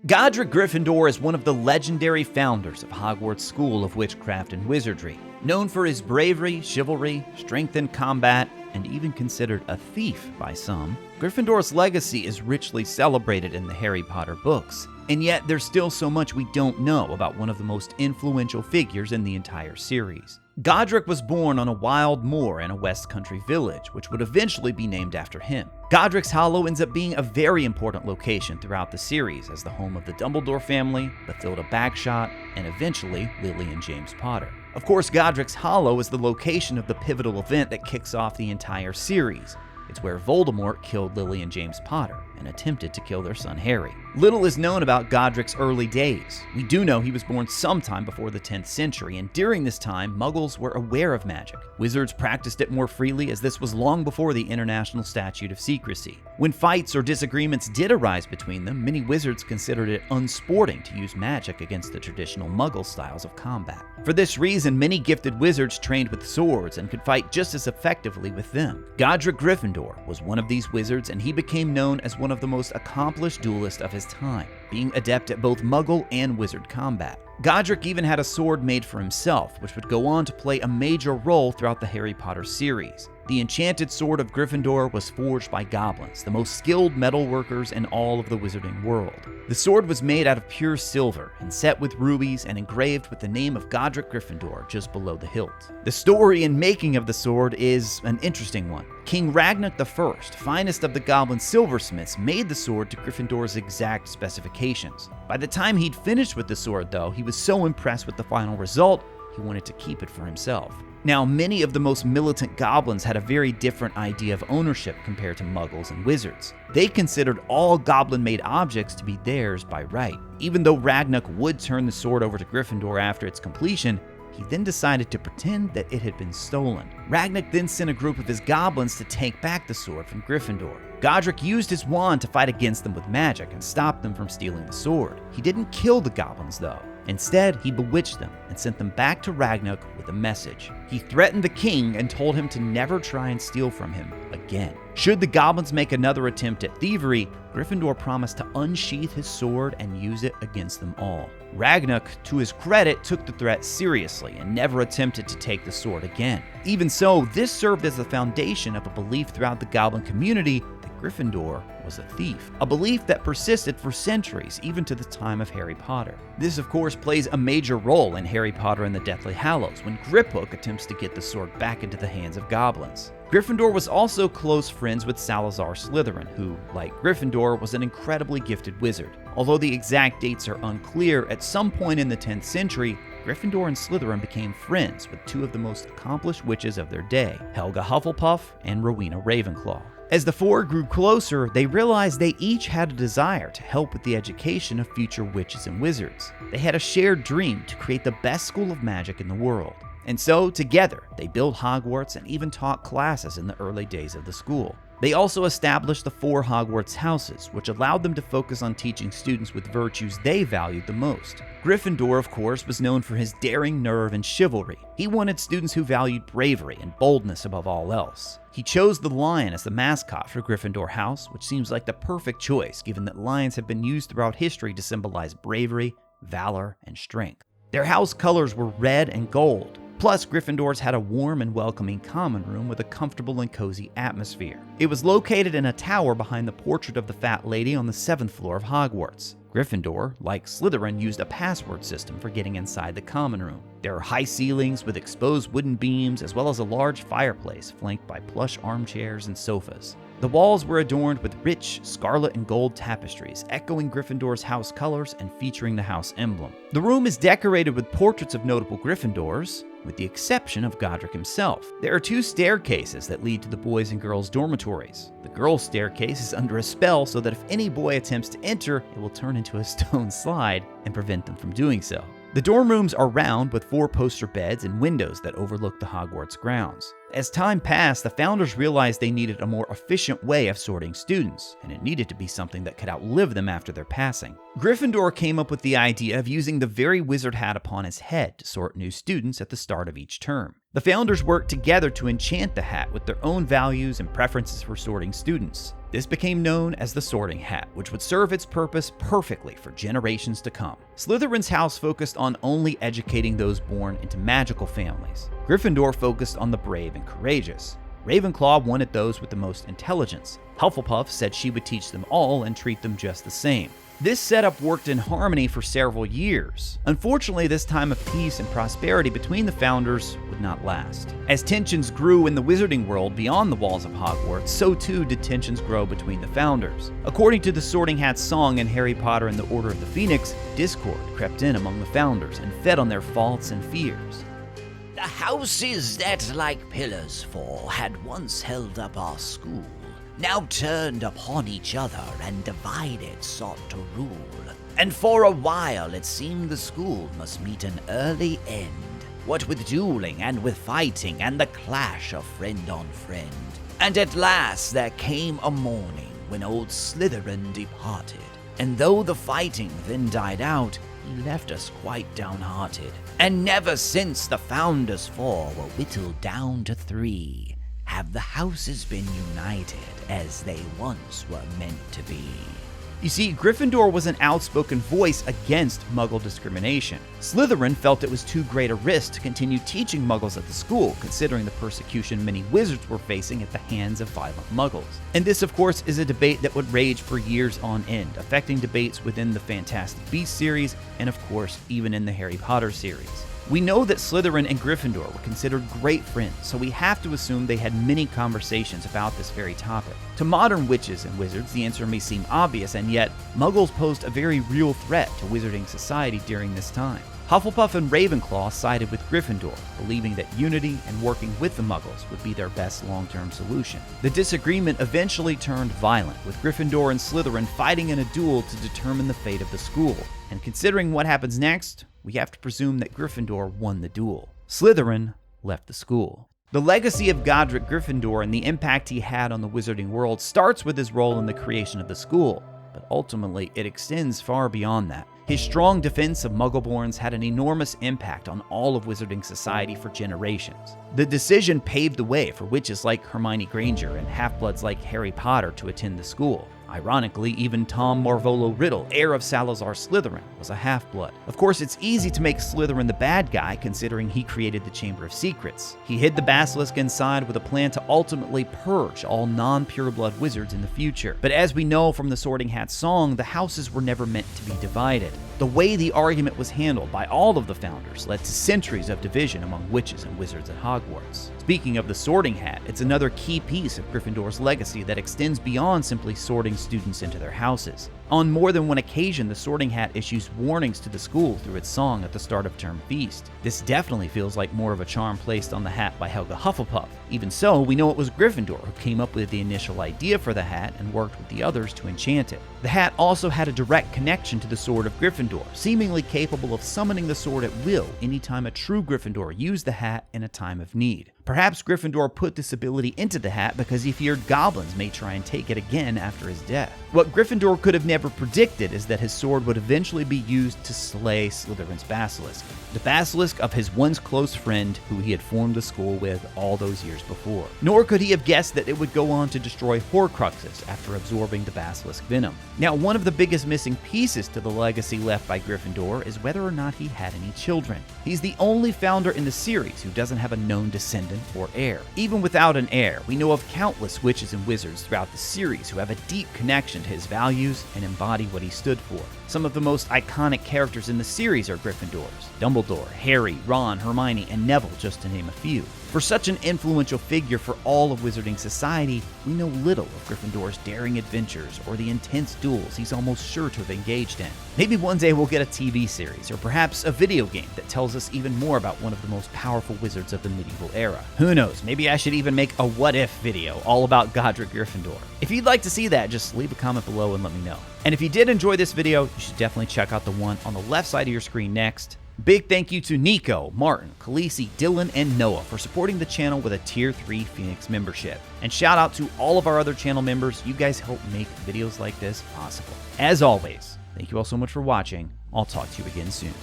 Godric Gryffindor is one of the legendary founders of Hogwarts School of Witchcraft and Wizardry. Known for his bravery, chivalry, strength in combat, and even considered a thief by some, Gryffindor's legacy is richly celebrated in the Harry Potter books. And yet, there's still so much we don't know about one of the most influential figures in the entire series. Godric was born on a wild moor in a West Country village, which would eventually be named after him. Godric's Hollow ends up being a very important location throughout the series as the home of the Dumbledore family, Bathilda Bagshot, and eventually Lily and James Potter. Of course, Godric's Hollow is the location of the pivotal event that kicks off the entire series. It's where Voldemort killed Lily and James Potter and attempted to kill their son Harry. Little is known about Godric's early days. We do know he was born sometime before the 10th century, and during this time, Muggles were aware of magic. Wizards practiced it more freely, as this was long before the International Statute of Secrecy. When fights or disagreements did arise between them, many wizards considered it unsporting to use magic against the traditional Muggle styles of combat. For this reason, many gifted wizards trained with swords and could fight just as effectively with them. Godric Gryffindor was one of these wizards, and he became known as one of the most accomplished duelists of his time, being adept at both Muggle and wizard combat. Godric even had a sword made for himself, which would go on to play a major role throughout the Harry Potter series. The enchanted sword of Gryffindor was forged by goblins, the most skilled metal workers in all of the wizarding world. The sword was made out of pure silver and set with rubies and engraved with the name of Godric Gryffindor just below the hilt. The story and making of the sword is an interesting one. King Ragnak I, finest of the goblin silversmiths, made the sword to Gryffindor's exact specifications. By the time he'd finished with the sword, though, he was so impressed with the final result, he wanted to keep it for himself. Now, many of the most militant goblins had a very different idea of ownership compared to Muggles and wizards. They considered all goblin-made objects to be theirs by right. Even though Ragnak would turn the sword over to Gryffindor after its completion, he then decided to pretend that it had been stolen. Ragnak then sent a group of his goblins to take back the sword from Gryffindor. Godric used his wand to fight against them with magic and stop them from stealing the sword. He didn't kill the goblins, though. Instead, he bewitched them and sent them back to Ragnak with a message. He threatened the king and told him to never try and steal from him again. Should the goblins make another attempt at thievery, Gryffindor promised to unsheath his sword and use it against them all. Ragnak, to his credit, took the threat seriously and never attempted to take the sword again. Even so, this served as the foundation of a belief throughout the goblin community that Gryffindor was a thief, a belief that persisted for centuries, even to the time of Harry Potter. This, of course, plays a major role in Harry Potter and the Deathly Hallows, when Griphook attempts to get the sword back into the hands of goblins. Gryffindor was also close friends with Salazar Slytherin, who, like Gryffindor, was an incredibly gifted wizard. Although the exact dates are unclear, at some point in the 10th century, Gryffindor and Slytherin became friends with two of the most accomplished witches of their day, Helga Hufflepuff and Rowena Ravenclaw. As the four grew closer, they realized they each had a desire to help with the education of future witches and wizards. They had a shared dream to create the best school of magic in the world. And so, together, they built Hogwarts and even taught classes in the early days of the school. They also established the 4 Hogwarts houses, which allowed them to focus on teaching students with virtues they valued the most. Gryffindor, of course, was known for his daring nerve and chivalry. He wanted students who valued bravery and boldness above all else. He chose the lion as the mascot for Gryffindor House, which seems like the perfect choice given that lions have been used throughout history to symbolize bravery, valor, and strength. Their house colors were red and gold. Plus, Gryffindor's had a warm and welcoming common room with a comfortable and cozy atmosphere. It was located in a tower behind the portrait of the Fat Lady on the 7th floor of Hogwarts. Gryffindor, like Slytherin, used a password system for getting inside the common room. There are high ceilings with exposed wooden beams, as well as a large fireplace flanked by plush armchairs and sofas. The walls were adorned with rich scarlet and gold tapestries, echoing Gryffindor's house colors and featuring the house emblem. The room is decorated with portraits of notable Gryffindors, with the exception of Godric himself. There are 2 staircases that lead to the boys' and girls' dormitories. The girls' staircase is under a spell so that if any boy attempts to enter, it will turn into a stone slide and prevent them from doing so. The dorm rooms are round with 4-poster beds and windows that overlook the Hogwarts grounds. As time passed, the founders realized they needed a more efficient way of sorting students, and it needed to be something that could outlive them after their passing. Gryffindor came up with the idea of using the very wizard hat upon his head to sort new students at the start of each term. The founders worked together to enchant the hat with their own values and preferences for sorting students. This became known as the Sorting Hat, which would serve its purpose perfectly for generations to come. Slytherin's house focused on only educating those born into magical families. Gryffindor focused on the brave and courageous. Ravenclaw wanted those with the most intelligence. Hufflepuff said she would teach them all and treat them just the same. This setup worked in harmony for several years. Unfortunately, this time of peace and prosperity between the founders would not last. As tensions grew in the wizarding world beyond the walls of Hogwarts, so too did tensions grow between the founders. According to the Sorting Hat's song in Harry Potter and the Order of the Phoenix, discord crept in among the founders and fed on their faults and fears. The houses that like pillars fall had once held up our school, now turned upon each other and divided sought to rule. And for a while it seemed the school must meet an early end, what with dueling and with fighting and the clash of friend on friend. And at last there came a morning when old Slytherin departed, and though the fighting then died out, he left us quite downhearted. And never since the founders 4 were whittled down to 3 have the houses been united as they once were meant to be. You see, Gryffindor was an outspoken voice against Muggle discrimination. Slytherin felt it was too great a risk to continue teaching Muggles at the school, considering the persecution many wizards were facing at the hands of violent Muggles. And this, of course, is a debate that would rage for years on end, affecting debates within the Fantastic Beasts series, and of course, even in the Harry Potter series. We know that Slytherin and Gryffindor were considered great friends, so we have to assume they had many conversations about this very topic. To modern witches and wizards, the answer may seem obvious, and yet, Muggles posed a very real threat to wizarding society during this time. Hufflepuff and Ravenclaw sided with Gryffindor, believing that unity and working with the Muggles would be their best long-term solution. The disagreement eventually turned violent, with Gryffindor and Slytherin fighting in a duel to determine the fate of the school. And considering what happens next, we have to presume that Gryffindor won the duel. Slytherin left the school. The legacy of Godric Gryffindor and the impact he had on the wizarding world starts with his role in the creation of the school, but ultimately it extends far beyond that. His strong defense of Muggleborns had an enormous impact on all of wizarding society for generations. The decision paved the way for witches like Hermione Granger and half-bloods like Harry Potter to attend the school. Ironically, even Tom Marvolo Riddle, heir of Salazar Slytherin, was a half-blood. Of course, it's easy to make Slytherin the bad guy, considering he created the Chamber of Secrets. He hid the basilisk inside with a plan to ultimately purge all non-pureblood wizards in the future. But as we know from the Sorting Hat song, the houses were never meant to be divided. The way the argument was handled by all of the founders led to centuries of division among witches and wizards at Hogwarts. Speaking of the Sorting Hat, it's another key piece of Gryffindor's legacy that extends beyond simply sorting students into their houses. On more than one occasion, the Sorting Hat issues warnings to the school through its song at the start of term feast. This definitely feels like more of a charm placed on the hat by Helga Hufflepuff. Even so, we know it was Gryffindor who came up with the initial idea for the hat and worked with the others to enchant it. The hat also had a direct connection to the Sword of Gryffindor, seemingly capable of summoning the sword at will anytime a true Gryffindor used the hat in a time of need. Perhaps Gryffindor put this ability into the hat because he feared goblins may try and take it again after his death. What Gryffindor could have never predicted is that his sword would eventually be used to slay Slytherin's basilisk, the basilisk of his once close friend who he had formed the school with all those years before. Nor could he have guessed that it would go on to destroy Horcruxes after absorbing the basilisk venom. Now, one of the biggest missing pieces to the legacy left by Gryffindor is whether or not he had any children. He's the only founder in the series who doesn't have a known descendant or heir. Even without an heir, we know of countless witches and wizards throughout the series who have a deep connection to his values and embody what he stood for. Some of the most iconic characters in the series are Gryffindors: Dumbledore, Harry, Ron, Hermione, and Neville, just to name a few. For such an influential figure for all of wizarding society, we know little of Gryffindor's daring adventures or the intense duels he's almost sure to have engaged in. Maybe one day we'll get a TV series, or perhaps a video game that tells us even more about one of the most powerful wizards of the medieval era. Who knows, maybe I should even make a what if video all about Godric Gryffindor. If you'd like to see that, just leave a comment below and let me know. And if you did enjoy this video, you should definitely check out the one on the left side of your screen next. Big thank you to Nico, Martin, Khaleesi, Dylan, and Noah for supporting the channel with a Tier 3 Phoenix membership. And shout out to all of our other channel members. You guys help make videos like this possible. As always, thank you all so much for watching. I'll talk to you again soon.